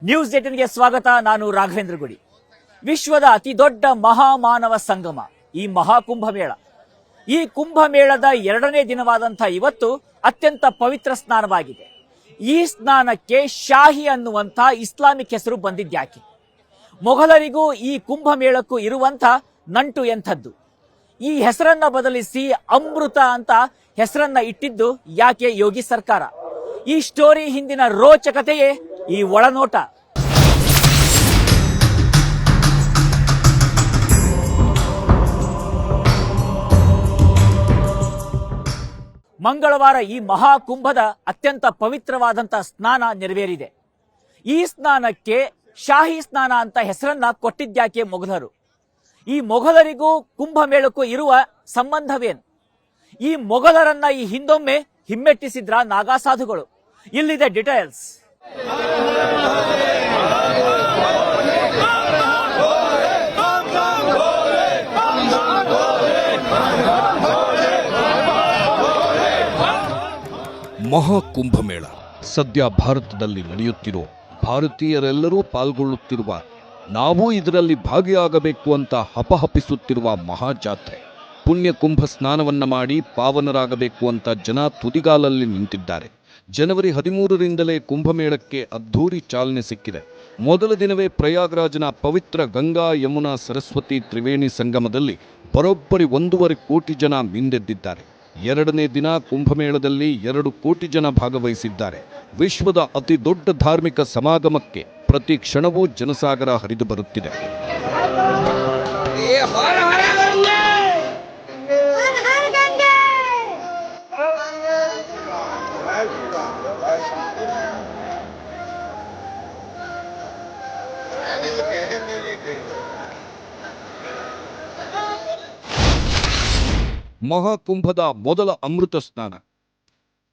News 18ಗೆ ಸ್ವಾಗತ. ನಾನು ರಾಘವೇಂದ್ರ ಗುಡಿ. ವಿಶ್ವದ ಅತಿ ದೊಡ್ಡ ಮಹಾಮಾನವ ಸಂಗಮ ಈ ಮಹಾಕುಂಭಮೇಳ. ಈ ಕುಂಭಮೇಳದ 2ನೇ ದಿನವಾದಂಥ ಇವತ್ತು ಅತ್ಯಂತ ಪವಿತ್ರ ಸ್ನಾನವಾಗಿದೆ. ಈ ಸ್ನಾನಕ್ಕೆ ಶಾಹಿ ಅನ್ನುವಂಥ ಇಸ್ಲಾಮಿಕ್ ಹೆಸರು ಬಂದಿದ್ಯಾಕೆ? ಮೊಘಲರಿಗೂ ಈ ಕುಂಭಮೇಳಕ್ಕೂ ಇರುವಂಥ ನಂಟು ಎಂಥದ್ದು? ಈ ಹೆಸರನ್ನ ಬದಲಿಸಿ ಅಮೃತ ಅಂತ ಹೆಸರನ್ನ ಇಟ್ಟಿದ್ದು ಯಾಕೆ ಯೋಗಿ ಸರ್ಕಾರ? ಈ ಸ್ಟೋರಿ ಹಿಂದಿನ ರೋಚಕತೆಯೇ ಈ ಒಳನೋಟ. ಮಂಗಳವಾರ ಈ ಮಹಾಕುಂಭದ ಅತ್ಯಂತ ಪವಿತ್ರವಾದಂಥ ಸ್ನಾನ ನೆರವೇರಿದೆ. ಈ ಸ್ನಾನಕ್ಕೆ ಶಾಹಿ ಸ್ನಾನ ಅಂತ ಹೆಸರನ್ನ ಕೊಟ್ಟಿದ್ಯಾಕೆ ಮೊಘಲರು? ಈ ಮೊಘಲರಿಗೂ ಕುಂಭಮೇಳಕ್ಕೂ ಇರುವ ಸಂಬಂಧವೇನು? ಈ ಮೊಘಲರನ್ನ ಈ ಹಿಂದೊಮ್ಮೆ ಹಿಮ್ಮೆಟ್ಟಿಸಿದ್ರ ನಾಗಾ ಸಾಧುಗಳು? ಇಲ್ಲಿದೆ ಡಿಟೇಲ್ಸ್. ಮಹಾಕುಂಭಮೇಳ ಸದ್ಯ ಭಾರತದಲ್ಲಿ ನಡೆಯುತ್ತಿರೋ, ಭಾರತೀಯರೆಲ್ಲರೂ ಪಾಲ್ಗೊಳ್ಳುತ್ತಿರುವ, ನಾವು ಇದರಲ್ಲಿ ಭಾಗಿಯಾಗಬೇಕು ಅಂತ ಹಪಹಪಿಸುತ್ತಿರುವ ಮಹಾಜಾತ್ರೆ. ಪುಣ್ಯ ಕುಂಭ ಸ್ನಾನವನ್ನ ಮಾಡಿ ಪಾವನರಾಗಬೇಕು ಅಂತ ಜನ ತುದಿಗಾಲಲ್ಲಿ ನಿಂತಿದ್ದಾರೆ. ಜನವರಿ 13ರಿಂದಲೇ ಕುಂಭಮೇಳಕ್ಕೆ ಅದ್ಧೂರಿ ಚಾಲನೆ ಸಿಕ್ಕಿದೆ. ಮೊದಲ ದಿನವೇ ಪ್ರಯಾಗ್ರಾಜ್ನ ಪವಿತ್ರ ಗಂಗಾ ಯಮುನಾ ಸರಸ್ವತಿ ತ್ರಿವೇಣಿ ಸಂಗಮದಲ್ಲಿ ಬರೋಬ್ಬರಿ 1.5 ಕೋಟಿ ಜನ ಮಿಂದೆದ್ದಿದ್ದಾರೆ. 2ನೇ ದಿನ ಕುಂಭಮೇಳದಲ್ಲಿ 2 ಕೋಟಿ ಜನ ಭಾಗವಹಿಸಿದ್ದಾರೆ. ವಿಶ್ವದ ಅತಿ ದೊಡ್ಡ ಧಾರ್ಮಿಕ ಸಮಾಗಮಕ್ಕೆ ಪ್ರತಿ ಕ್ಷಣವೂ ಜನಸಾಗರ ಹರಿದು ಬರುತ್ತಿದೆ. ಮಹಾಕುಂಭದ ಮೊದಲ ಅಮೃತ ಸ್ನಾನ.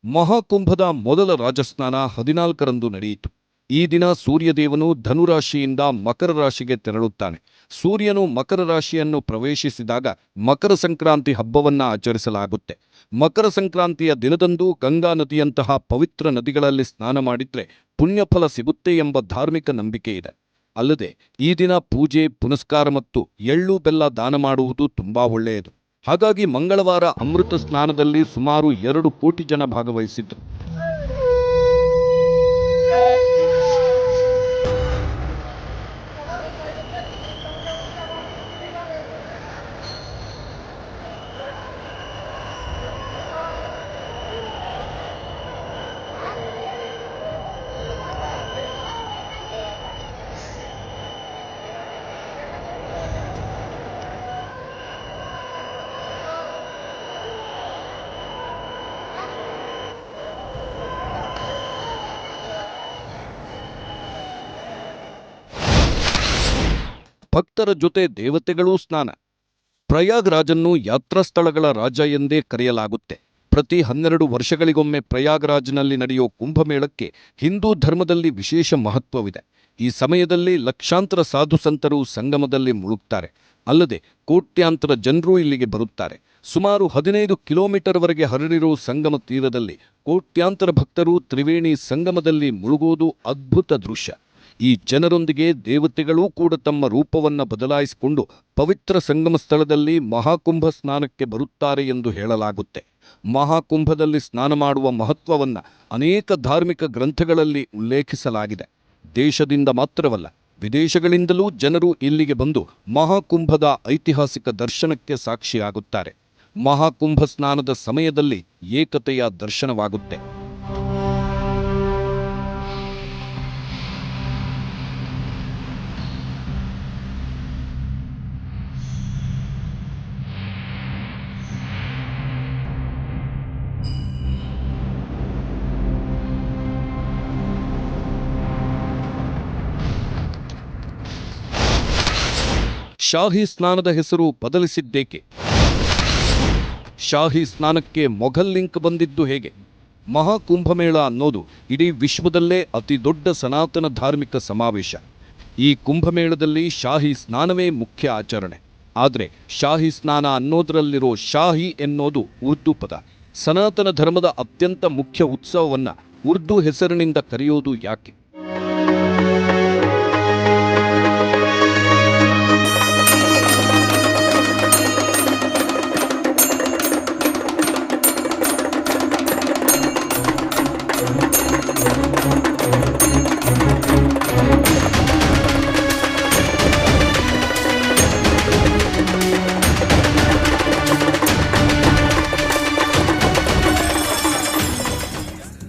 ಮಹಾಕುಂಭದ ಮೊದಲ ರಾಜಸ್ನಾನ 14ರಂದು ನಡೆಯಿತು. ಈ ದಿನ ಸೂರ್ಯದೇವನು ಧನುರಾಶಿಯಿಂದ ಮಕರ ರಾಶಿಗೆ ತೆರಳುತ್ತಾನೆ. ಸೂರ್ಯನು ಮಕರ ರಾಶಿಯನ್ನು ಪ್ರವೇಶಿಸಿದಾಗ ಮಕರ ಸಂಕ್ರಾಂತಿ ಹಬ್ಬವನ್ನ ಆಚರಿಸಲಾಗುತ್ತೆ. ಮಕರ ಸಂಕ್ರಾಂತಿಯ ದಿನದಂದು ಗಂಗಾ ನದಿಯಂತಹ ಪವಿತ್ರ ನದಿಗಳಲ್ಲಿ ಸ್ನಾನ ಮಾಡಿದ್ರೆ ಪುಣ್ಯಫಲ ಸಿಗುತ್ತೆ ಎಂಬ ಧಾರ್ಮಿಕ ನಂಬಿಕೆ ಇದೆ. ಅಲ್ಲದೆ ಈ ದಿನ ಪೂಜೆ ಪುನಸ್ಕಾರ ಮತ್ತು ಎಳ್ಳು ಬೆಲ್ಲ ದಾನ ಮಾಡುವುದು ತುಂಬಾ ಒಳ್ಳೆಯದು. ಹಾಗಾಗಿ ಮಂಗಳವಾರ ಅಮೃತ ಸ್ನಾನದಲ್ಲಿ ಸುಮಾರು 2 ಕೋಟಿ ಜನ ಭಾಗವಹಿಸಿದ್ದರು. ಭಕ್ತರ ಜೊತೆ ದೇವತೆಗಳೂ ಸ್ನಾನ. ಪ್ರಯಾಗ್ರಾಜನ್ನು ಯಾತ್ರಾ ಸ್ಥಳಗಳ ರಾಜ ಎಂದೇ ಕರೆಯಲಾಗುತ್ತೆ. ಪ್ರತಿ 12 ವರ್ಷಗಳಿಗೊಮ್ಮೆ ಪ್ರಯಾಗ್ರಾಜ್ನಲ್ಲಿ ನಡೆಯೋ ಕುಂಭಮೇಳಕ್ಕೆ ಹಿಂದೂ ಧರ್ಮದಲ್ಲಿ ವಿಶೇಷ ಮಹತ್ವವಿದೆ. ಈ ಸಮಯದಲ್ಲಿ ಲಕ್ಷಾಂತರ ಸಾಧು ಸಂತರು ಸಂಗಮದಲ್ಲಿ ಮುಳುಗ್ತಾರೆ. ಅಲ್ಲದೆ ಕೋಟ್ಯಾಂತರ ಜನರು ಇಲ್ಲಿಗೆ ಬರುತ್ತಾರೆ. ಸುಮಾರು 15 ಕಿಲೋಮೀಟರ್ವರೆಗೆ ಹರಡಿರೋ ಸಂಗಮ ತೀರದಲ್ಲಿ ಕೋಟ್ಯಾಂತರ ಭಕ್ತರು ತ್ರಿವೇಣಿ ಸಂಗಮದಲ್ಲಿ ಮುಳುಗೋದು ಅದ್ಭುತ ದೃಶ್ಯ. ಈ ಜನರೊಂದಿಗೆ ದೇವತೆಗಳೂ ಕೂಡ ತಮ್ಮ ರೂಪವನ್ನು ಬದಲಾಯಿಸಿಕೊಂಡು ಪವಿತ್ರ ಸಂಗಮ ಸ್ಥಳದಲ್ಲಿ ಮಹಾಕುಂಭ ಸ್ನಾನಕ್ಕೆ ಬರುತ್ತಾರೆ ಎಂದು ಹೇಳಲಾಗುತ್ತೆ. ಮಹಾಕುಂಭದಲ್ಲಿ ಸ್ನಾನ ಮಾಡುವ ಮಹತ್ವವನ್ನು ಅನೇಕ ಧಾರ್ಮಿಕ ಗ್ರಂಥಗಳಲ್ಲಿ ಉಲ್ಲೇಖಿಸಲಾಗಿದೆ. ದೇಶದಿಂದ ಮಾತ್ರವಲ್ಲ, ವಿದೇಶಗಳಿಂದಲೂ ಜನರು ಇಲ್ಲಿಗೆ ಬಂದು ಮಹಾಕುಂಭದ ಐತಿಹಾಸಿಕ ದರ್ಶನಕ್ಕೆ ಸಾಕ್ಷಿಯಾಗುತ್ತಾರೆ. ಮಹಾಕುಂಭ ಸ್ನಾನದ ಸಮಯದಲ್ಲಿ ಏಕತೆಯ ದರ್ಶನವಾಗುತ್ತೆ. ಶಾಹಿ ಸ್ನಾನದ ಹೆಸರು ಬದಲಿಸಿದ್ದೇಕೆ? ಶಾಹಿ ಸ್ನಾನಕ್ಕೆ ಮೊಘಲ್ ಲಿಂಕ್ ಬಂದಿದ್ದು ಹೇಗೆ? ಮಹಾಕುಂಭಮೇಳ ಅನ್ನೋದು ಇಡೀ ವಿಶ್ವದಲ್ಲೇ ಅತಿ ದೊಡ್ಡ ಸನಾತನ ಧಾರ್ಮಿಕ ಸಮಾವೇಶ. ಈ ಕುಂಭಮೇಳದಲ್ಲಿ ಶಾಹಿ ಸ್ನಾನವೇ ಮುಖ್ಯ ಆಚರಣೆ. ಆದರೆ ಶಾಹಿ ಸ್ನಾನ ಅನ್ನೋದರಲ್ಲಿರೋ ಶಾಹಿ ಎನ್ನೋದು ಉರ್ದು ಪದ. ಸನಾತನ ಧರ್ಮದ ಅತ್ಯಂತ ಮುಖ್ಯ ಉತ್ಸವವನ್ನು ಉರ್ದು ಹೆಸರಿನಿಂದ ಕರೆಯೋದು ಯಾಕೆ?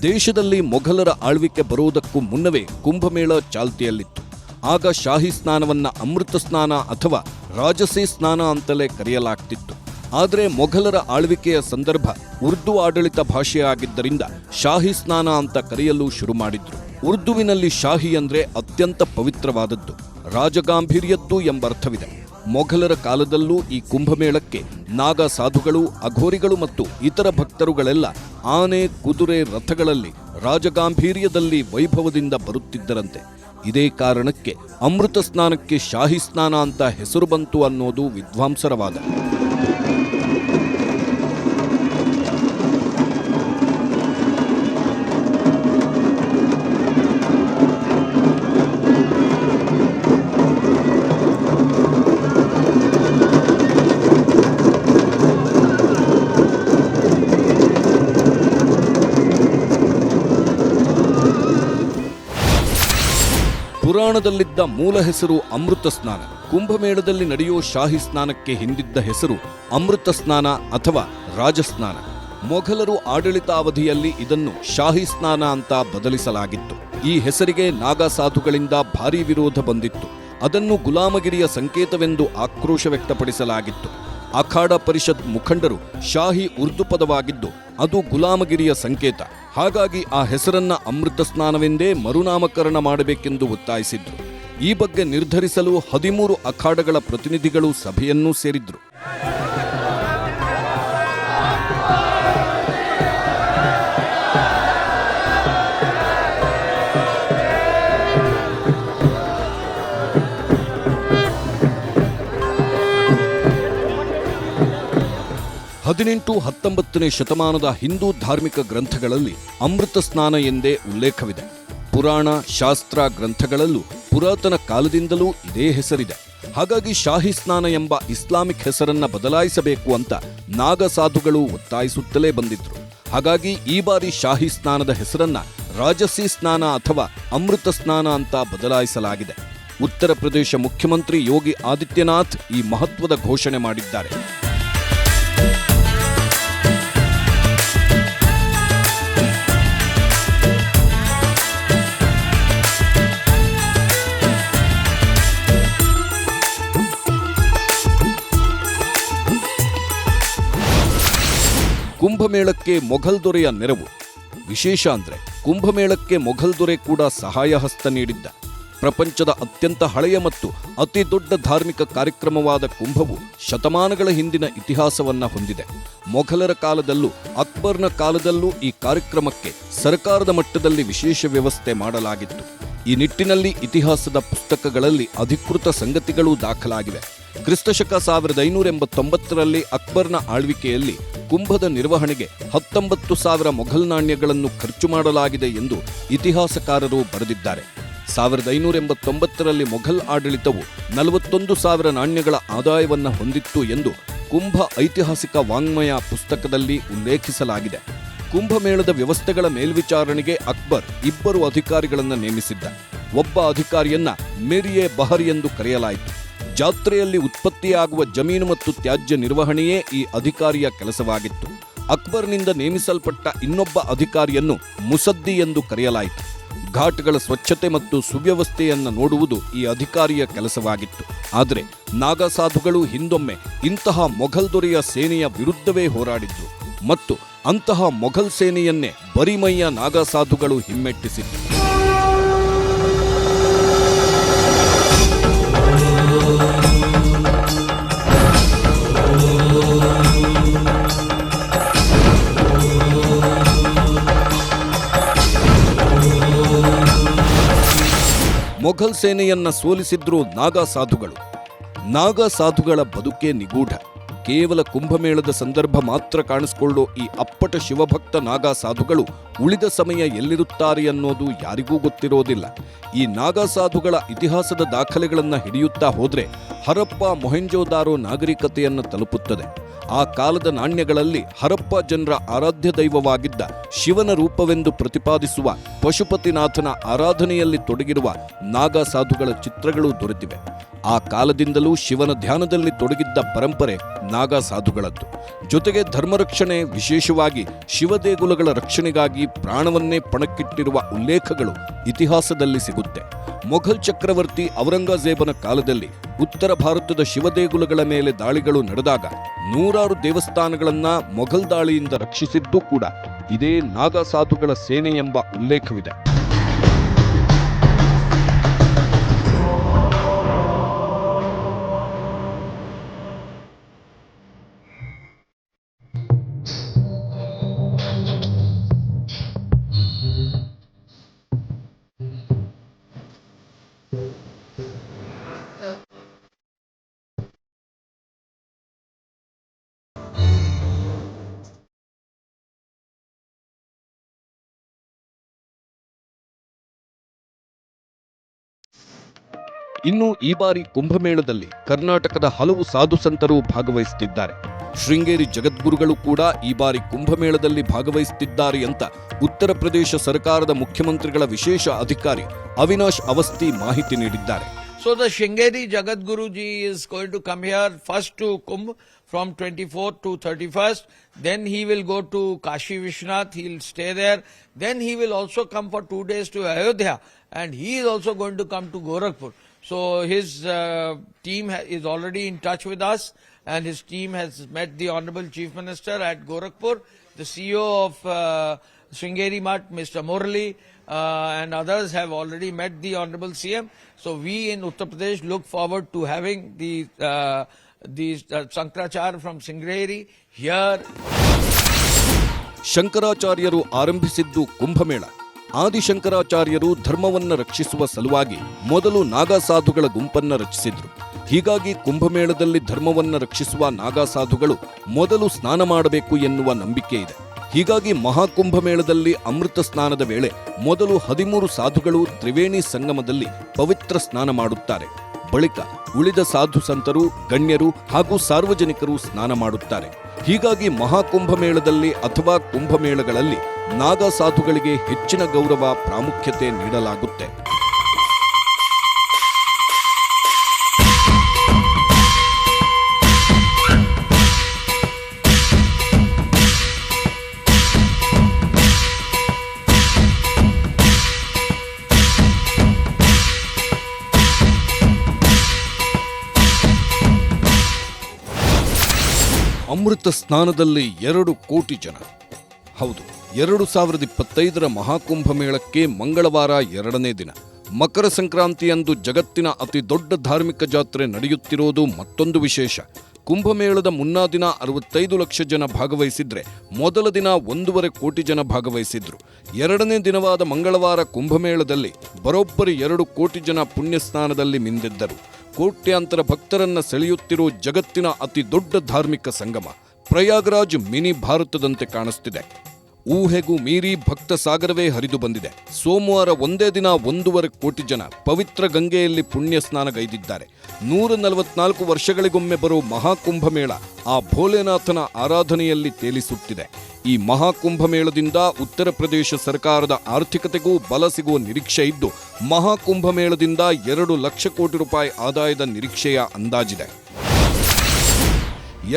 ದೇಶದಲ್ಲಿ ಮೊಘಲರ ಆಳ್ವಿಕೆ ಬರುವುದಕ್ಕೂ ಮುನ್ನವೇ ಕುಂಭಮೇಳ ಚಾಲ್ತಿಯಲ್ಲಿತ್ತು. ಆಗ ಶಾಹಿ ಸ್ನಾನವನ್ನ ಅಮೃತ ಸ್ನಾನ ಅಥವಾ ರಾಜಸೀ ಸ್ನಾನ ಅಂತಲೇ ಕರೆಯಲಾಗ್ತಿತ್ತು. ಆದರೆ ಮೊಘಲರ ಆಳ್ವಿಕೆಯ ಸಂದರ್ಭ ಉರ್ದು ಆಡಳಿತ ಭಾಷೆಯಾಗಿದ್ದರಿಂದ ಶಾಹಿ ಸ್ನಾನ ಅಂತ ಕರೆಯಲು ಶುರು ಮಾಡಿದ್ರು. ಉರ್ದುವಿನಲ್ಲಿ ಶಾಹಿ ಅಂದ್ರೆ ಅತ್ಯಂತ ಪವಿತ್ರವಾದದ್ದು, ರಾಜಗಾಂಭೀರ್ಯದ್ದು ಎಂಬರ್ಥವಿದೆ. ಮೊಘಲರ ಕಾಲದಲ್ಲೂ ಈ ಕುಂಭಮೇಳಕ್ಕೆ ನಾಗಾ ಸಾಧುಗಳು, ಅಘೋರಿಗಳು ಮತ್ತು ಇತರ ಭಕ್ತರುಗಳೆಲ್ಲ ಆನೆ, ಕುದುರೆ, ರಥಗಳಲ್ಲಿ ರಾಜಗಾಂಭೀರ್ಯದಲ್ಲಿ ವೈಭವದಿಂದ ಬರುತ್ತಿದ್ದರಂತೆ. ಇದೇ ಕಾರಣಕ್ಕೆ ಅಮೃತ ಸ್ನಾನಕ್ಕೆ ಶಾಹಿ ಸ್ನಾನ ಅಂತ ಹೆಸರು ಬಂತು ಅನ್ನೋದು ವಿದ್ವಾಂಸರ ವಾದ. ಪುರಾಣದಲ್ಲಿದ್ದ ಮೂಲ ಹೆಸರು ಅಮೃತ ಸ್ನಾನ. ಕುಂಭಮೇಳದಲ್ಲಿ ನಡೆಯೋ ಶಾಹಿ ಸ್ನಾನಕ್ಕೆ ಹಿಂದಿದ್ದ ಹೆಸರು ಅಮೃತ ಸ್ನಾನ ಅಥವಾ ರಾಜಸ್ನಾನ. ಮೊಘಲರು ಆಡಳಿತಾವಧಿಯಲ್ಲಿ ಇದನ್ನು ಶಾಹಿ ಸ್ನಾನ ಅಂತ ಬದಲಿಸಲಾಗಿತ್ತು. ಈ ಹೆಸರಿಗೆ ನಾಗಾ ಸಾಧುಗಳಿಂದ ಭಾರೀ ವಿರೋಧ ಬಂದಿತ್ತು. ಅದನ್ನು ಗುಲಾಮಗಿರಿಯ ಸಂಕೇತವೆಂದು ಆಕ್ರೋಶ ವ್ಯಕ್ತಪಡಿಸಲಾಗಿತ್ತು. ಅಖಾಡ ಪರಿಷತ್ ಮುಖಂಡರು ಶಾಹಿ ಉರ್ದು ಪದವಾಗಿದ್ದು ಅದು ಗುಲಾಮಗಿರಿಯ ಸಂಕೇತ, ಹಾಗಾಗಿ ಆ ಹೆಸರನ್ನ ಅಮೃತ ಸ್ನಾನವೆಂದೇ ಮರುನಾಮಕರಣ ಮಾಡಬೇಕೆಂದು ಒತ್ತಾಯಿಸಿದ್ರು. ಈ ಬಗ್ಗೆ ನಿರ್ಧರಿಸಲು 13 ಅಖಾಡಗಳ ಪ್ರತಿನಿಧಿಗಳು ಸಭೆಯನ್ನೂ ಸೇರಿದ್ರು. ಹದಿನೆಂಟು 19ನೇ ಶತಮಾನದ ಹಿಂದೂ ಧಾರ್ಮಿಕ ಗ್ರಂಥಗಳಲ್ಲಿ ಅಮೃತ ಸ್ನಾನ ಎಂದೇ ಉಲ್ಲೇಖವಿದೆ. ಪುರಾಣ, ಶಾಸ್ತ್ರ ಗ್ರಂಥಗಳಲ್ಲೂ ಪುರಾತನ ಕಾಲದಿಂದಲೂ ಇದೇ ಹೆಸರಿದೆ. ಹಾಗಾಗಿ ಶಾಹಿ ಸ್ನಾನ ಎಂಬ ಇಸ್ಲಾಮಿಕ್ ಹೆಸರನ್ನ ಬದಲಾಯಿಸಬೇಕು ಅಂತ ನಾಗಾ ಸಾಧುಗಳು ಒತ್ತಾಯಿಸುತ್ತಲೇ ಬಂದಿದ್ರು. ಹಾಗಾಗಿ ಈ ಬಾರಿ ಶಾಹಿ ಸ್ನಾನದ ಹೆಸರನ್ನ ರಾಜಸೀ ಸ್ನಾನ ಅಥವಾ ಅಮೃತ ಸ್ನಾನ ಅಂತ ಬದಲಾಯಿಸಲಾಗಿದೆ. ಉತ್ತರ ಪ್ರದೇಶ ಮುಖ್ಯಮಂತ್ರಿ ಯೋಗಿ ಆದಿತ್ಯನಾಥ್ ಈ ಮಹತ್ವದ ಘೋಷಣೆ ಮಾಡಿದ್ದಾರೆ. ಕುಂಭಮೇಳಕ್ಕೆ ಮೊಘಲ್ ದೊರೆಯ ನೆರವು. ವಿಶೇಷ ಅಂದ್ರೆ ಕುಂಭಮೇಳಕ್ಕೆ ಮೊಘಲ್ ದೊರೆ ಕೂಡ ಸಹಾಯ ಹಸ್ತ ನೀಡಿದ್ದ. ಪ್ರಪಂಚದ ಅತ್ಯಂತ ಹಳೆಯ ಮತ್ತು ಅತಿ ದೊಡ್ಡ ಧಾರ್ಮಿಕ ಕಾರ್ಯಕ್ರಮವಾದ ಕುಂಭವು ಶತಮಾನಗಳ ಹಿಂದಿನ ಇತಿಹಾಸವನ್ನ ಹೊಂದಿದೆ. ಮೊಘಲರ ಕಾಲದಲ್ಲೂ ಅಕ್ಬರ್ನ ಕಾಲದಲ್ಲೂ ಈ ಕಾರ್ಯಕ್ರಮಕ್ಕೆ ಸರ್ಕಾರದ ಮಟ್ಟದಲ್ಲಿ ವಿಶೇಷ ವ್ಯವಸ್ಥೆ ಮಾಡಲಾಗಿತ್ತು. ಈ ನಿಟ್ಟಿನಲ್ಲಿ ಇತಿಹಾಸದ ಪುಸ್ತಕಗಳಲ್ಲಿ ಅಧಿಕೃತ ಸಂಗತಿಗಳೂ ದಾಖಲಾಗಿವೆ. ಕ್ರಿಸ್ತಶಕ 1589ರಲ್ಲಿ ಅಕ್ಬರ್ನ ಆಳ್ವಿಕೆಯಲ್ಲಿ ಕುಂಭದ ನಿರ್ವಹಣೆಗೆ 19,000 ಮೊಘಲ್ ನಾಣ್ಯಗಳನ್ನು ಖರ್ಚು ಮಾಡಲಾಗಿದೆ ಎಂದು ಇತಿಹಾಸಕಾರರು ಬರೆದಿದ್ದಾರೆ. 1589ರಲ್ಲಿ ಮೊಘಲ್ ಆಡಳಿತವು 41,000 ನಾಣ್ಯಗಳ ಆದಾಯವನ್ನು ಹೊಂದಿತ್ತು ಎಂದು ಕುಂಭ ಐತಿಹಾಸಿಕ ವಾಂಗ್ಮಯ ಪುಸ್ತಕದಲ್ಲಿ ಉಲ್ಲೇಖಿಸಲಾಗಿದೆ. ಕುಂಭಮೇಳದ ವ್ಯವಸ್ಥೆಗಳ ಮೇಲ್ವಿಚಾರಣೆಗೆ ಅಕ್ಬರ್ 2 ಅಧಿಕಾರಿಗಳನ್ನು ನೇಮಿಸಿದ್ದ. ಒಬ್ಬ ಅಧಿಕಾರಿಯನ್ನ ಮೇರಿಯೆ ಬಹರ್ ಎಂದು ಕರೆಯಲಾಯಿತು. ಜಾತ್ರೆಯಲ್ಲಿ ಉತ್ಪತ್ತಿಯಾಗುವ ಜಮೀನು ಮತ್ತು ತ್ಯಾಜ್ಯ ನಿರ್ವಹಣೆಯೇ ಈ ಅಧಿಕಾರಿಯ ಕೆಲಸವಾಗಿತ್ತು. ಅಕ್ಬರ್ನಿಂದ ನೇಮಿಸಲ್ಪಟ್ಟ ಇನ್ನೊಬ್ಬ ಅಧಿಕಾರಿಯನ್ನು ಮುಸದ್ದಿ ಎಂದು ಕರೆಯಲಾಯಿತು. ಘಾಟ್ಗಳ ಸ್ವಚ್ಛತೆ ಮತ್ತು ಸುವ್ಯವಸ್ಥೆಯನ್ನು ನೋಡುವುದು ಈ ಅಧಿಕಾರಿಯ ಕೆಲಸವಾಗಿತ್ತು. ಆದರೆ ನಾಗಾ ಸಾಧುಗಳು ಹಿಂದೊಮ್ಮೆ ಇಂತಹ ಮೊಘಲ್ ದೊರೆಯ ಸೇನೆಯ ವಿರುದ್ಧವೇ ಹೋರಾಡಿದ್ರು ಮತ್ತು ಅಂತಹ ಮೊಘಲ್ ಸೇನೆಯನ್ನೇ ಬರಿಮೈಯ ನಾಗಾ ಸಾಧುಗಳು ಹಿಮ್ಮೆಟ್ಟಿಸಿದ್ರು. ಮೊಘಲ್ ಸೇನೆಯನ್ನ ಸೋಲಿಸಿದ್ರು ನಾಗಾ ಸಾಧುಗಳು. ನಾಗಾ ಸಾಧುಗಳ ಬದುಕೇ ನಿಗೂಢ. ಕೇವಲ ಕುಂಭಮೇಳದ ಸಂದರ್ಭ ಮಾತ್ರ ಕಾಣಿಸಿಕೊಳ್ಳೋ ಈ ಅಪ್ಪಟ ಶಿವಭಕ್ತ ನಾಗಾ ಸಾಧುಗಳು ಉಳಿದ ಸಮಯ ಎಲ್ಲಿರುತ್ತಾರೆ ಅನ್ನೋದು ಯಾರಿಗೂ ಗೊತ್ತಿರೋದಿಲ್ಲ. ಈ ನಾಗಾ ಸಾಧುಗಳ ಇತಿಹಾಸದ ದಾಖಲೆಗಳನ್ನು ಹಿಡಿಯುತ್ತಾ ಹೋದ್ರೆ ಹರಪ್ಪ, ಮೊಹೆಂಜೋದಾರೋ ನಾಗರಿಕತೆಯನ್ನು ತಲುಪುತ್ತದೆ. ಆ ಕಾಲದ ನಾಣ್ಯಗಳಲ್ಲಿ ಹರಪ್ಪ ಜನರ ಆರಾಧ್ಯ ದೈವವಾಗಿದ್ದ ಶಿವನ ರೂಪವೆಂದು ಪ್ರತಿಪಾದಿಸುವ ಪಶುಪತಿನಾಥನ ಆರಾಧನೆಯಲ್ಲಿ ತೊಡಗಿರುವ ನಾಗಾ ಸಾಧುಗಳ ಚಿತ್ರಗಳು ದೊರೆತಿವೆ. ಆ ಕಾಲದಿಂದಲೂ ಶಿವನ ಧ್ಯಾನದಲ್ಲಿ ತೊಡಗಿದ್ದ ಪರಂಪರೆ ನಾಗಾ ಸಾಧುಗಳದ್ದು. ಜೊತೆಗೆ ಧರ್ಮರಕ್ಷಣೆ, ವಿಶೇಷವಾಗಿ ಶಿವದೇಗುಲಗಳ ರಕ್ಷಣೆಗಾಗಿ ಪ್ರಾಣವನ್ನೇ ಪಣಕ್ಕಿಟ್ಟಿರುವ ಉಲ್ಲೇಖಗಳು ಇತಿಹಾಸದಲ್ಲಿ ಸಿಗುತ್ತೆ. ಮೊಘಲ್ ಚಕ್ರವರ್ತಿ ಔರಂಗಜೇಬನ ಕಾಲದಲ್ಲಿ ಉತ್ತರ ಭಾರತದ ಶಿವದೇಗುಲಗಳ ಮೇಲೆ ದಾಳಿಗಳು ನಡೆದಾಗ ನೂರಾರು ದೇವಸ್ಥಾನಗಳನ್ನ ಮೊಘಲ್ ದಾಳಿಯಿಂದ ರಕ್ಷಿಸಿದ್ದೂ ಕೂಡ ಇದೇ ನಾಗಾ ಸಾಧುಗಳ ಸೇನೆ ಎಂಬ ಉಲ್ಲೇಖವಿದೆ. ಇನ್ನು ಈ ಬಾರಿ ಕುಂಭಮೇಳದಲ್ಲಿ ಕರ್ನಾಟಕದ ಹಲವು ಸಾಧು ಸಂತರು ಭಾಗವಹಿಸುತ್ತಿದ್ದಾರೆ. ಶೃಂಗೇರಿ ಜಗದ್ಗುರುಗಳು ಕೂಡ ಈ ಬಾರಿ ಕುಂಭಮೇಳದಲ್ಲಿ ಭಾಗವಹಿಸುತ್ತಿದ್ದಾರೆ ಅಂತ ಉತ್ತರ ಪ್ರದೇಶ ಸರ್ಕಾರದ ಮುಖ್ಯಮಂತ್ರಿಗಳ ವಿಶೇಷ ಅಧಿಕಾರಿ ಅವಿನಾಶ್ ಅವಸ್ಥಿ ಮಾಹಿತಿ ನೀಡಿದ್ದಾರೆ. So the Shringeri Jagadguru ji is going to come here first to Kumbh from 24th to 31st. Then he will go to Kashi Vishwanath. He'll stay there. Then he will also come for 2 days to Ayodhya, and he is also going to come to Gorakhpur. So his team is already in touch with us, and his team has met the Honorable Chief Minister at Gorakhpur. The CEO of Shringeri Mutt, Mr. Murali, and others have already met the Honorable CM. So we in Uttar Pradesh look forward to having the Shankaracharya from Shringeri here. ಶಂಕರಾಚಾರ್ಯರು ಆರಂಭಿಸಿದ್ದು ಕುಂಭಮೇಳ. ಆದಿಶಂಕರಾಚಾರ್ಯರು ಧರ್ಮವನ್ನ ರಕ್ಷಿಸುವ ಸಲುವಾಗಿ ಮೊದಲು ನಾಗಾ ಸಾಧುಗಳ ಗುಂಪನ್ನ ರಚಿಸಿದ್ರು. ಹೀಗಾಗಿ ಕುಂಭಮೇಳದಲ್ಲಿ ಧರ್ಮವನ್ನ ರಕ್ಷಿಸುವ ನಾಗಾ ಸಾಧುಗಳು ಮೊದಲು ಸ್ನಾನ ಮಾಡಬೇಕು ಎನ್ನುವ ನಂಬಿಕೆ ಇದೆ. ಹೀಗಾಗಿ ಮಹಾಕುಂಭಮೇಳದಲ್ಲಿ ಅಮೃತ ಸ್ನಾನದ ವೇಳೆ ಮೊದಲು 13 ಸಾಧುಗಳು ತ್ರಿವೇಣಿ ಸಂಗಮದಲ್ಲಿ ಪವಿತ್ರ ಸ್ನಾನ ಮಾಡುತ್ತಾರೆ. ಬಳಿಕ ಉಳಿದ ಸಾಧು ಸಂತರು, ಗಣ್ಯರು ಹಾಗೂ ಸಾರ್ವಜನಿಕರು ಸ್ನಾನ ಮಾಡುತ್ತಾರೆ. ಹೀಗಾಗಿ ಮಹಾಕುಂಭಮೇಳದಲ್ಲಿ ಅಥವಾ ಕುಂಭಮೇಳಗಳಲ್ಲಿ ನಾಗಾ ಸಾಧುಗಳಿಗೆ ಹೆಚ್ಚಿನ ಗೌರವ, ಪ್ರಾಮುಖ್ಯತೆ ನೀಡಲಾಗುತ್ತೆ. ಅಮೃತ ಸ್ನಾನದಲ್ಲಿ 2 ಕೋಟಿ ಜನ. ಹೌದು, 2025ರ ಮಹಾಕುಂಭಮೇಳಕ್ಕೆ ಮಂಗಳವಾರ 2ನೇ ದಿನ. ಮಕರ ಸಂಕ್ರಾಂತಿಯಂದು ಜಗತ್ತಿನ ಅತಿ ದೊಡ್ಡ ಧಾರ್ಮಿಕ ಜಾತ್ರೆ ನಡೆಯುತ್ತಿರೋದು ಮತ್ತೊಂದು ವಿಶೇಷ. ಕುಂಭಮೇಳದ ಮುನ್ನಾ ದಿನ 65 ಲಕ್ಷ ಜನ ಭಾಗವಹಿಸಿದ್ರೆ ಮೊದಲ ದಿನ 1.5 ಕೋಟಿ ಜನ ಭಾಗವಹಿಸಿದ್ರು. 2ನೇ ದಿನವಾದ ಮಂಗಳವಾರ ಕುಂಭಮೇಳದಲ್ಲಿ ಬರೋಬ್ಬರಿ 2 ಕೋಟಿ ಜನ ಪುಣ್ಯ ಸ್ನಾನದಲ್ಲಿ ಮಿಂದೆದ್ದರು. ಕೋಟ್ಯಾಂತರ ಭಕ್ತರನ್ನ ಸೆಳೆಯುತ್ತಿರೋ ಜಗತ್ತಿನ ಅತಿ ದೊಡ್ಡ ಧಾರ್ಮಿಕ ಸಂಗಮ ಪ್ರಯಾಗ್ರಾಜ್ ಮಿನಿ ಭಾರತದಂತೆ ಕಾಣಿಸ್ತಿದೆ. ಊಹೆಗೂ ಮೀರಿ ಭಕ್ತ ಸಾಗರವೇ ಹರಿದು ಬಂದಿದೆ. ಸೋಮವಾರ ಒಂದೇ ದಿನ 1.5 ಕೋಟಿ ಜನ ಪವಿತ್ರ ಗಂಗೆಯಲ್ಲಿ ಪುಣ್ಯ ಸ್ನಾನಗೈದಿದ್ದಾರೆ. 144 ವರ್ಷಗಳಿಗೊಮ್ಮೆ ಬರೋ ಮಹಾಕುಂಭಮೇಳ ಆ ಭೋಲೆನಾಥನ ಆರಾಧನೆಯಲ್ಲಿ ತೇಲಿಸುತ್ತಿದೆ. ಈ ಮಹಾಕುಂಭಮೇಳದಿಂದ ಉತ್ತರ ಪ್ರದೇಶ ಸರ್ಕಾರದ ಆರ್ಥಿಕತೆಗೂ ಬಲ ಸಿಗುವ ನಿರೀಕ್ಷೆ ಇದ್ದು, ಮಹಾಕುಂಭಮೇಳದಿಂದ 2 ಲಕ್ಷ ಕೋಟಿ ರೂಪಾಯಿ ಆದಾಯದ ನಿರೀಕ್ಷೆಯ ಅಂದಾಜಿದೆ.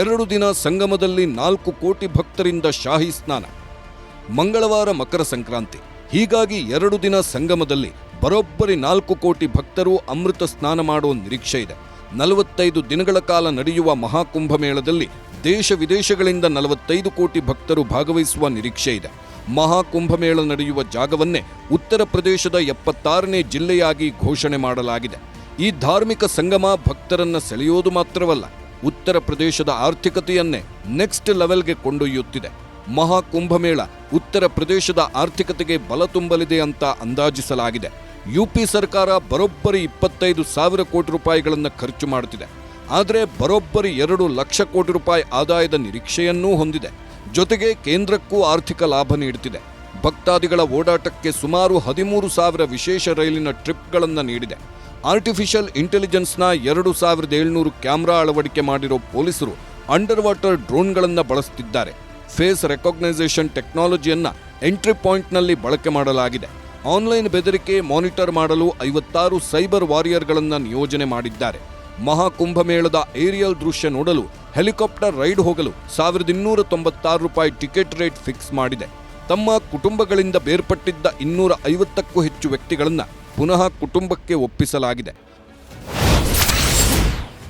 2 ದಿನ ಸಂಗಮದಲ್ಲಿ 4 ಕೋಟಿ ಭಕ್ತರಿಂದ ಶಾಹಿ ಸ್ನಾನ. ಮಂಗಳವಾರ ಮಕರ ಸಂಕ್ರಾಂತಿ. ಹೀಗಾಗಿ 2 ದಿನ ಸಂಗಮದಲ್ಲಿ ಬರೋಬ್ಬರಿ 4 ಕೋಟಿ ಭಕ್ತರು ಅಮೃತ ಸ್ನಾನ ಮಾಡುವ ನಿರೀಕ್ಷೆ ಇದೆ. 45 ದಿನಗಳ ಕಾಲ ನಡೆಯುವ ಮಹಾಕುಂಭಮೇಳದಲ್ಲಿ ದೇಶ ವಿದೇಶಗಳಿಂದ 45 ಕೋಟಿ ಭಕ್ತರು ಭಾಗವಹಿಸುವ ನಿರೀಕ್ಷೆ ಇದೆ. ಮಹಾಕುಂಭಮೇಳ ನಡೆಯುವ ಜಾಗವನ್ನೇ ಉತ್ತರ ಪ್ರದೇಶದ 76ನೇ ಜಿಲ್ಲೆಯಾಗಿ ಘೋಷಣೆ ಮಾಡಲಾಗಿದೆ. ಈ ಧಾರ್ಮಿಕ ಸಂಗಮ ಭಕ್ತರನ್ನ ಸೆಳೆಯೋದು ಮಾತ್ರವಲ್ಲ, ಉತ್ತರ ಪ್ರದೇಶದ ಆರ್ಥಿಕತೆಯನ್ನೇ ನೆಕ್ಸ್ಟ್ ಲೆವೆಲ್ಗೆ ಕೊಂಡೊಯ್ಯುತ್ತಿದೆ. ಮಹಾಕುಂಭಮೇಳ ಉತ್ತರ ಪ್ರದೇಶದ ಆರ್ಥಿಕತೆಗೆ ಬಲ ತುಂಬಲಿದೆ ಅಂತ ಅಂದಾಜಿಸಲಾಗಿದೆ. ಯುಪಿ ಸರ್ಕಾರ ಬರೋಬ್ಬರಿ 25,000 ಕೋಟಿ ರೂಪಾಯಿಗಳನ್ನು ಖರ್ಚು ಮಾಡುತ್ತಿದೆ. ಆದರೆ ಬರೋಬ್ಬರಿ 2 ಲಕ್ಷ ಕೋಟಿ ರೂಪಾಯಿ ಆದಾಯದ ನಿರೀಕ್ಷೆಯನ್ನೂ ಹೊಂದಿದೆ. ಜೊತೆಗೆ ಕೇಂದ್ರಕ್ಕೂ ಆರ್ಥಿಕ ಲಾಭ ನೀಡುತ್ತಿದೆ. ಭಕ್ತಾದಿಗಳ ಓಡಾಟಕ್ಕೆ ಸುಮಾರು 13,000 ವಿಶೇಷ ರೈಲಿನ ಟ್ರಿಪ್ಗಳನ್ನು ನೀಡಿದೆ. ಆರ್ಟಿಫಿಷಿಯಲ್ ಇಂಟೆಲಿಜೆನ್ಸ್ನ 2,700 ಕ್ಯಾಮೆರಾ ಅಳವಡಿಕೆ ಮಾಡಿರೋ ಪೊಲೀಸರು ಅಂಡರ್ ವಾಟರ್ ಡ್ರೋನ್ಗಳನ್ನು ಬಳಸುತ್ತಿದ್ದಾರೆ. ಫೇಸ್ ರೆಕಾಗ್ನೈಸೇಷನ್ ಟೆಕ್ನಾಲಜಿಯನ್ನ ಎಂಟ್ರಿ ಪಾಯಿಂಟ್ನಲ್ಲಿ ಬಳಕೆ ಮಾಡಲಾಗಿದೆ. ಆನ್ಲೈನ್ ಬೆದರಿಕೆ ಮಾನಿಟರ್ ಮಾಡಲು 56 ಸೈಬರ್ ವಾರಿಯರ್ಗಳನ್ನು ನಿಯೋಜನೆ ಮಾಡಿದ್ದಾರೆ. ಮಹಾಕುಂಭಮೇಳದ ಏರಿಯಲ್ ದೃಶ್ಯ ನೋಡಲು ಹೆಲಿಕಾಪ್ಟರ್ ರೈಡ್ ಹೋಗಲು ₹1,296 ಟಿಕೆಟ್ ರೇಟ್ ಫಿಕ್ಸ್ ಮಾಡಿದೆ. ತಮ್ಮ ಕುಟುಂಬಗಳಿಂದ ಬೇರ್ಪಟ್ಟಿದ್ದ 250ಕ್ಕೂ ಹೆಚ್ಚು ವ್ಯಕ್ತಿಗಳನ್ನು ಪುನಃ ಕುಟುಂಬಕ್ಕೆ ಒಪ್ಪಿಸಲಾಗಿದೆ.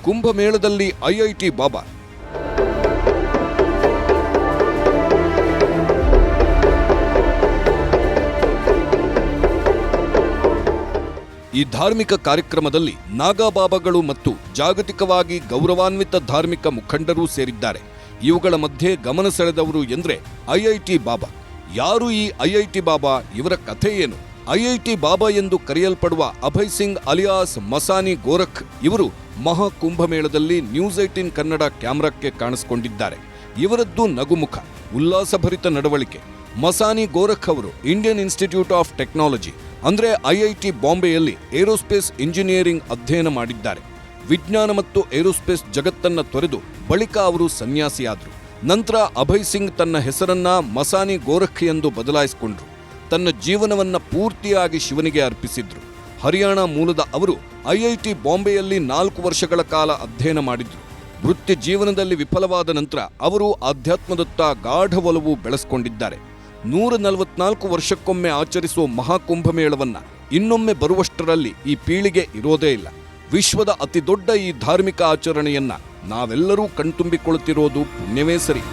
ಕುಂಭಮೇಳದಲ್ಲಿ ಐಐಟಿ ಬಾಬಾ ಈ ಧಾರ್ಮಿಕ ಕಾರ್ಯಕ್ರಮದಲ್ಲಿ ನಾಗಾಬಾಬಾಗಳು ಮತ್ತು ಜಾಗತಿಕವಾಗಿ ಗೌರವಾನ್ವಿತ ಧಾರ್ಮಿಕ ಮುಖಂಡರೂ ಸೇರಿದ್ದಾರೆ. ಇವುಗಳ ಮಧ್ಯೆ ಗಮನ ಸೆಳೆದವರು ಎಂದ್ರೆ ಐಐಟಿ ಬಾಬಾ. ಯಾರು ಈ ಐಐಟಿ ಬಾಬಾ? ಇವರ ಕಥೆ ಏನು? ಐಐಟಿ ಬಾಬಾ ಎಂದು ಕರೆಯಲ್ಪಡುವ ಅಭಯ್ ಸಿಂಗ್ ಅಲಿಯಾಸ್ ಮಸಾನಿ ಗೋರಖ್ ಇವರು ಮಹಾಕುಂಭಮೇಳದಲ್ಲಿ ನ್ಯೂಸ್ 18 ಕನ್ನಡ ಕ್ಯಾಮೆರಾಕ್ಕೆ ಕಾಣಿಸಿಕೊಂಡಿದ್ದಾರೆ. ಇವರದ್ದು ನಗುಮುಖ, ಉಲ್ಲಾಸಭರಿತ ನಡವಳಿಕೆ. ಮಸಾನಿ ಗೋರಖ್ ಅವರು ಇಂಡಿಯನ್ ಇನ್ಸ್ಟಿಟ್ಯೂಟ್ ಆಫ್ ಟೆಕ್ನಾಲಜಿ ಅಂದ್ರೆ ಐಐಟಿ ಬಾಂಬೆಯಲ್ಲಿ ಏರೋಸ್ಪೇಸ್ ಇಂಜಿನಿಯರಿಂಗ್ ಅಧ್ಯಯನ ಮಾಡಿದ್ದಾರೆ. ವಿಜ್ಞಾನ ಮತ್ತು ಏರೋಸ್ಪೇಸ್ ಜಗತ್ತನ್ನ ತೊರೆದು ಬಳಿಕ ಅವರು ಸನ್ಯಾಸಿಯಾದರು. ನಂತರ ಅಭಯ್ ಸಿಂಗ್ ತನ್ನ ಹೆಸರನ್ನ ಮಸಾನಿ ಗೋರಖ್ ಎಂದು ಬದಲಾಯಿಸಿಕೊಂಡ್ರು. ತನ್ನ ಜೀವನವನ್ನ ಪೂರ್ತಿಯಾಗಿ ಶಿವನಿಗೆ ಅರ್ಪಿಸಿದ್ರು. ಹರಿಯಾಣ ಮೂಲದ ಅವರು ಐಐಟಿ ಬಾಂಬೆಯಲ್ಲಿ 4 ವರ್ಷಗಳ ಕಾಲ ಅಧ್ಯಯನ ಮಾಡಿದ್ರು. ವೃತ್ತಿ ಜೀವನದಲ್ಲಿ ವಿಫಲವಾದ ನಂತರ ಅವರು ಆಧ್ಯಾತ್ಮದತ್ತ ಗಾಢ ಒಲವು ಬೆಳೆಸಿಕೊಂಡಿದ್ದಾರೆ. 144 ವರ್ಷಕ್ಕೊಮ್ಮೆ ಆಚರಿಸುವ ಮಹಾಕುಂಭಮೇಳವನ್ನ ಇನ್ನೊಮ್ಮೆ ಬರುವಷ್ಟರಲ್ಲಿ ಈ ಪೀಳಿಗೆ ಇರೋದೇ ಇಲ್ಲ. ವಿಶ್ವದ ಅತಿದೊಡ್ಡ ಈ ಧಾರ್ಮಿಕ ಆಚರಣೆಯನ್ನ ನಾವೆಲ್ಲರೂ ಕಣ್ತುಂಬಿಕೊಳ್ಳುತ್ತಿರೋದು ಪುಣ್ಯವೇ ಸರಿ.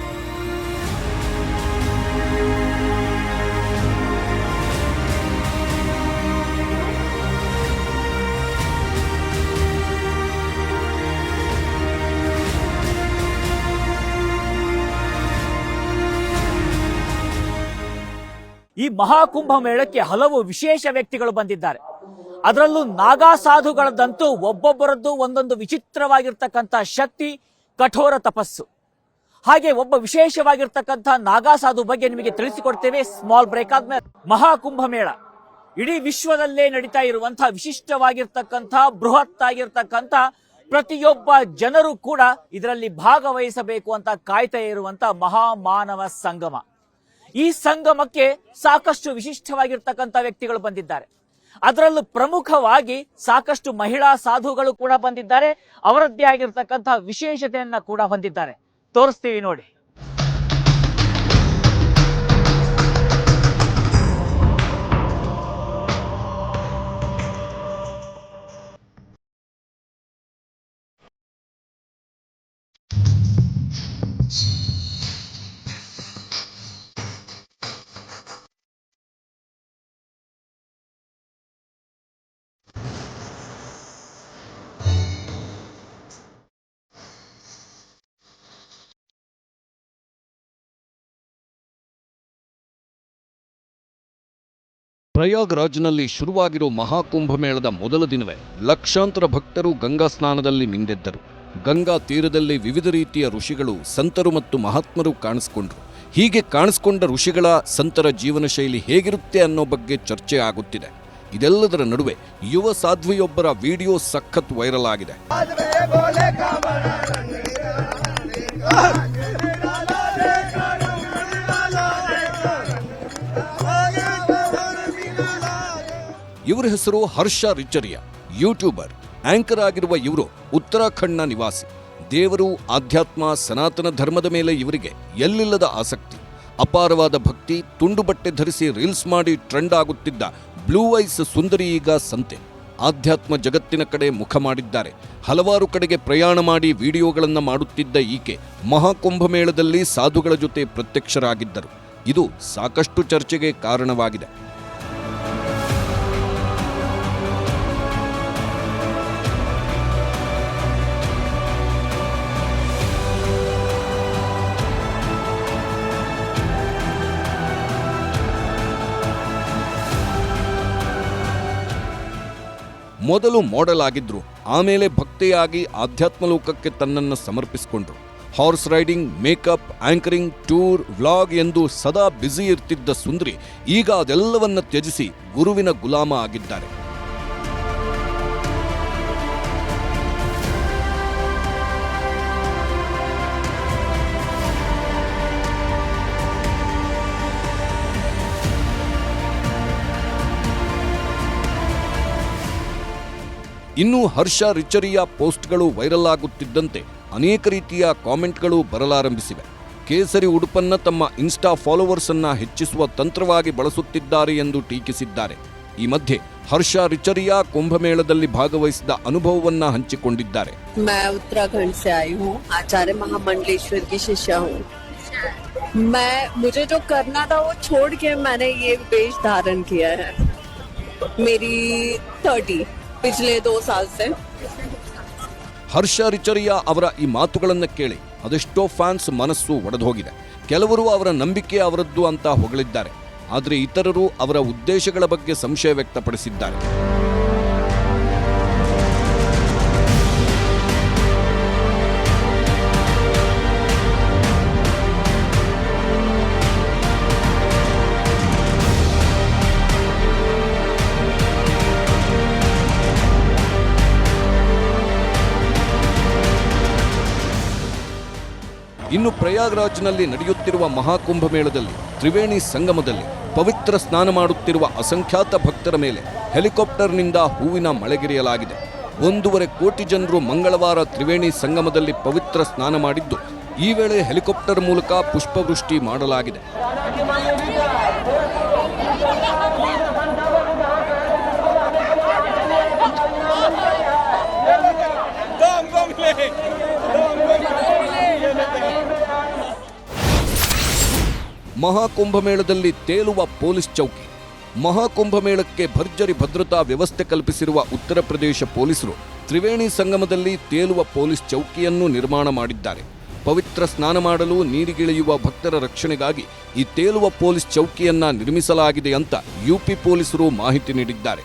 ಈ ಮಹಾಕುಂಭ ಮೇಳಕ್ಕೆ ಹಲವು ವಿಶೇಷ ವ್ಯಕ್ತಿಗಳು ಬಂದಿದ್ದಾರೆ. ಅದರಲ್ಲೂ ನಾಗಾ ಸಾಧುಗಳದ್ದಂತೂ ಒಬ್ಬೊಬ್ಬರದ್ದು ಒಂದೊಂದು ವಿಚಿತ್ರವಾಗಿರ್ತಕ್ಕಂಥ ಶಕ್ತಿ, ಕಠೋರ ತಪಸ್ಸು. ಹಾಗೆ ಒಬ್ಬ ವಿಶೇಷವಾಗಿರ್ತಕ್ಕಂಥ ನಾಗಾ ಸಾಧು ಬಗ್ಗೆ ನಿಮಗೆ ತಿಳಿಸಿಕೊಡ್ತೇವೆ ಸ್ಮಾಲ್ ಬ್ರೇಕ್ ಆದ್ಮೇಲೆ. ಮಹಾಕುಂಭ ಮೇಳ ಇಡೀ ವಿಶ್ವದಲ್ಲೇ ನಡೀತಾ ಇರುವಂತಹ ವಿಶಿಷ್ಟವಾಗಿರ್ತಕ್ಕಂಥ ಬೃಹತ್ ಆಗಿರ್ತಕ್ಕಂಥ ಪ್ರತಿಯೊಬ್ಬ ಜನರು ಕೂಡ ಇದರಲ್ಲಿ ಭಾಗವಹಿಸಬೇಕು ಅಂತ ಕಾಯ್ತಾ ಇರುವಂತ ಮಹಾಮಾನವ ಸಂಗಮ. ಈ ಸಂಗಮಕ್ಕೆ ಸಾಕಷ್ಟು ವಿಶಿಷ್ಟವಾಗಿರ್ತಕ್ಕಂಥ ವ್ಯಕ್ತಿಗಳು ಬಂದಿದ್ದಾರೆ. ಅದರಲ್ಲೂ ಪ್ರಮುಖವಾಗಿ ಸಾಕಷ್ಟು ಮಹಿಳಾ ಸಾಧುಗಳು ಕೂಡ ಬಂದಿದ್ದಾರೆ. ಅವರದ್ದೇ ಆಗಿರ್ತಕ್ಕಂಥ ವಿಶೇಷತೆಯನ್ನ ಕೂಡ ಹೊಂದಿದ್ದಾರೆ. ತೋರಿಸ್ತೀವಿ ನೋಡಿ. ಪ್ರಯಾಗ್ರಾಜ್ನಲ್ಲಿ ಶುರುವಾಗಿರೋ ಮಹಾಕುಂಭಮೇಳದ ಮೊದಲ ದಿನವೇ ಲಕ್ಷಾಂತರ ಭಕ್ತರು ಗಂಗಾ ಸ್ನಾನದಲ್ಲಿ ಮಿಂದೆದ್ದರು. ಗಂಗಾ ತೀರದಲ್ಲಿ ವಿವಿಧ ರೀತಿಯ ಋಷಿಗಳು, ಸಂತರು ಮತ್ತು ಮಹಾತ್ಮರು ಕಾಣಿಸಿಕೊಂಡ್ರು. ಹೀಗೆ ಕಾಣಿಸಿಕೊಂಡ ಋಷಿಗಳ, ಸಂತರ ಜೀವನ ಶೈಲಿ ಹೇಗಿರುತ್ತೆ ಅನ್ನೋ ಬಗ್ಗೆ ಚರ್ಚೆ ಆಗುತ್ತಿದೆ. ಇದೆಲ್ಲದರ ನಡುವೆ ಯುವ ಸಾಧ್ವಿಯೊಬ್ಬರ ವಿಡಿಯೋ ಸಖತ್ ವೈರಲ್ ಆಗಿದೆ. ಇವರ ಹೆಸರು ಹರ್ಷ ರಿಚರಿಯಾ. ಯೂಟ್ಯೂಬರ್, ಆಂಕರ್ ಆಗಿರುವ ಇವರು ಉತ್ತರಾಖಂಡ್ನ ನಿವಾಸಿ. ದೇವರು, ಆಧ್ಯಾತ್ಮ, ಸನಾತನ ಧರ್ಮದ ಮೇಲೆ ಇವರಿಗೆ ಎಲ್ಲಿಲ್ಲದ ಆಸಕ್ತಿ. ಅಪಾರವಾದ ಭಕ್ತಿ. ತುಂಡು ಬಟ್ಟೆ ಧರಿಸಿ ರೀಲ್ಸ್ ಮಾಡಿ ಟ್ರೆಂಡ್ ಆಗುತ್ತಿದ್ದ ಬ್ಲೂ ಐಸ್ ಸುಂದರಿ ಈಗ ಸಂತೆ. ಆಧ್ಯಾತ್ಮ ಜಗತ್ತಿನ ಕಡೆ ಮುಖ ಮಾಡಿದ್ದಾರೆ. ಹಲವಾರು ಕಡೆಗೆ ಪ್ರಯಾಣ ಮಾಡಿ ವಿಡಿಯೋಗಳನ್ನು ಮಾಡುತ್ತಿದ್ದ ಈಕೆ ಮಹಾಕುಂಭಮೇಳದಲ್ಲಿ ಸಾಧುಗಳ ಜೊತೆ ಪ್ರತ್ಯಕ್ಷರಾಗಿದ್ದರು. ಇದು ಸಾಕಷ್ಟು ಚರ್ಚೆಗೆ ಕಾರಣವಾಗಿದೆ. ಮೊದಲು ಮಾಡೆಲ್ ಆಗಿದ್ರು, ಆಮೇಲೆ ಭಕ್ತೆಯಾಗಿ ಆಧ್ಯಾತ್ಮ ಲೋಕಕ್ಕೆ ತನ್ನನ್ನು ಸಮರ್ಪಿಸಿಕೊಂಡ್ರು. Horse riding, makeup, anchoring, tour, vlog ಎಂದು ಸದಾ ಬ್ಯುಸಿ ಇರ್ತಿದ್ದ ಸುಂದರಿ ಈಗ ಅದೆಲ್ಲವನ್ನ ತ್ಯಜಿಸಿ ಗುರುವಿನ ಗುಲಾಮ ಆಗಿದ್ದಾರೆ. ಇನ್ನು ಹರ್ಷ ರಿಚರಿಯ ಪೋಸ್ಟ್ಗಳು ವೈರಲ್ ಆಗುತ್ತಿದ್ದಂತೆ ಅನೇಕ ರೀತಿಯ ಕಾಮೆಂಟ್ಗಳು ಬರಲಾರಂಭಿಸಿವೆ. ಕೇಸರಿ ಉಡುಪನ್ನ ತಮ್ಮ ಇನ್ಸ್ಟಾ ಫಾಲೋವರ್ಸ್ ಅನ್ನ ಹೆಚ್ಚಿಸುವ ತಂತ್ರವಾಗಿ ಬಳಸುತ್ತಿದ್ದಾರೆ ಎಂದು ಟೀಕಿಸಿದ್ದಾರೆ. ಈ ಮಧ್ಯೆ ಹರ್ಷ ರಿಚರಿಯ ಕುಂಭಮೇಳದಲ್ಲಿ ಭಾಗವಹಿಸಿದ ಅನುಭವವನ್ನ ಹಂಚಿಕೊಂಡಿದ್ದಾರೆ. मैं उत्तराखंड से आई हूँ, आचार्य महामंडलेश्वर की शिष्या हूँ। मुझे जो करना था वो छोड़ के मैंने ये वेश धारण किया है। मेरी 30 पिछले 2 साल से। ಹರ್ಷ ರಿಚರಿಯ ಅವರ ಈ ಮಾತುಗಳನ್ನು ಕೇಳಿ ಅದೆಷ್ಟೋ ಫ್ಯಾನ್ಸ್ ಮನಸ್ಸು ಒಡೆದೋಗಿದೆ. ಕೆಲವರು ಅವರ ನಂಬಿಕೆ ಅವರದ್ದು ಅಂತ ಹೊಗಳಿದ್ದಾರೆ. ಆದರೆ ಇತರರು ಅವರ ಉದ್ದೇಶಗಳ ಬಗ್ಗೆ ಸಂಶಯ ವ್ಯಕ್ತಪಡಿಸಿದ್ದಾರೆ. ಇನ್ನು ಪ್ರಯಾಗ್ರಾಜ್ನಲ್ಲಿ ನಡೆಯುತ್ತಿರುವ ಮಹಾಕುಂಭಮೇಳದಲ್ಲಿ ತ್ರಿವೇಣಿ ಸಂಗಮದಲ್ಲಿ ಪವಿತ್ರ ಸ್ನಾನ ಮಾಡುತ್ತಿರುವ ಅಸಂಖ್ಯಾತ ಭಕ್ತರ ಮೇಲೆ ಹೆಲಿಕಾಪ್ಟರ್ನಿಂದ ಹೂವಿನ ಮಳೆಗೆರೆಯಲಾಗಿದೆ. 1.5 ಕೋಟಿ ಜನರು ಮಂಗಳವಾರ ತ್ರಿವೇಣಿ ಸಂಗಮದಲ್ಲಿ ಪವಿತ್ರ ಸ್ನಾನ ಮಾಡಿದ್ದು, ಈ ವೇಳೆ ಹೆಲಿಕಾಪ್ಟರ್ ಮೂಲಕ ಪುಷ್ಪವೃಷ್ಟಿ ಮಾಡಲಾಗಿದೆ. ಮಹಾಕುಂಭಮೇಳದಲ್ಲಿ ತೇಲುವ ಪೊಲೀಸ್ ಚೌಕಿ. ಮಹಾಕುಂಭಮೇಳಕ್ಕೆ ಭರ್ಜರಿ ಭದ್ರತಾ ವ್ಯವಸ್ಥೆ ಕಲ್ಪಿಸಿರುವ ಉತ್ತರ ಪ್ರದೇಶ ಪೊಲೀಸರು ತ್ರಿವೇಣಿ ಸಂಗಮದಲ್ಲಿ ತೇಲುವ ಪೊಲೀಸ್ ಚೌಕಿಯನ್ನು ನಿರ್ಮಾಣ ಮಾಡಿದ್ದಾರೆ. ಪವಿತ್ರ ಸ್ನಾನ ಮಾಡಲು ನೀರಿಗಿಳಿಯುವ ಭಕ್ತರ ರಕ್ಷಣೆಗಾಗಿ ಈ ತೇಲುವ ಪೊಲೀಸ್ ಚೌಕಿಯನ್ನ ನಿರ್ಮಿಸಲಾಗಿದೆ ಅಂತ ಯುಪಿ ಪೊಲೀಸರು ಮಾಹಿತಿ ನೀಡಿದ್ದಾರೆ.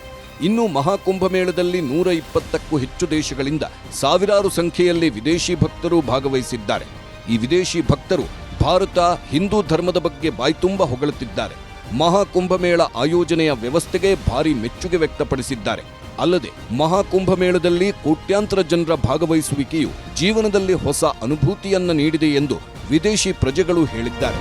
ಇನ್ನು ಮಹಾಕುಂಭಮೇಳದಲ್ಲಿ 120ಕ್ಕೂ ಹೆಚ್ಚು ದೇಶಗಳಿಂದ ಸಾವಿರಾರು ಸಂಖ್ಯೆಯಲ್ಲಿ ವಿದೇಶಿ ಭಕ್ತರು ಭಾಗವಹಿಸಿದ್ದಾರೆ. ಈ ವಿದೇಶಿ ಭಕ್ತರು ಭಾರತ ಹಿಂದೂ ಧರ್ಮದ ಬಗ್ಗೆ ಬಾಯ್ತುಂಬ ಹೊಗಳುತ್ತಿದ್ದಾರೆ. ಮಹಾಕುಂಭಮೇಳ ಆಯೋಜನೆಯ ವ್ಯವಸ್ಥೆಗೆ ಭಾರಿ ಮೆಚ್ಚುಗೆ ವ್ಯಕ್ತಪಡಿಸಿದ್ದಾರೆ. ಅಲ್ಲದೆ ಮಹಾಕುಂಭಮೇಳದಲ್ಲಿ ಕೋಟ್ಯಾಂತರ ಜನರ ಭಾಗವಹಿಸುವಿಕೆಯು ಜೀವನದಲ್ಲಿ ಹೊಸ ಅನುಭೂತಿಯನ್ನ ನೀಡಿದೆ ಎಂದು ವಿದೇಶಿ ಪ್ರಜೆಗಳು ಹೇಳಿದ್ದಾರೆ.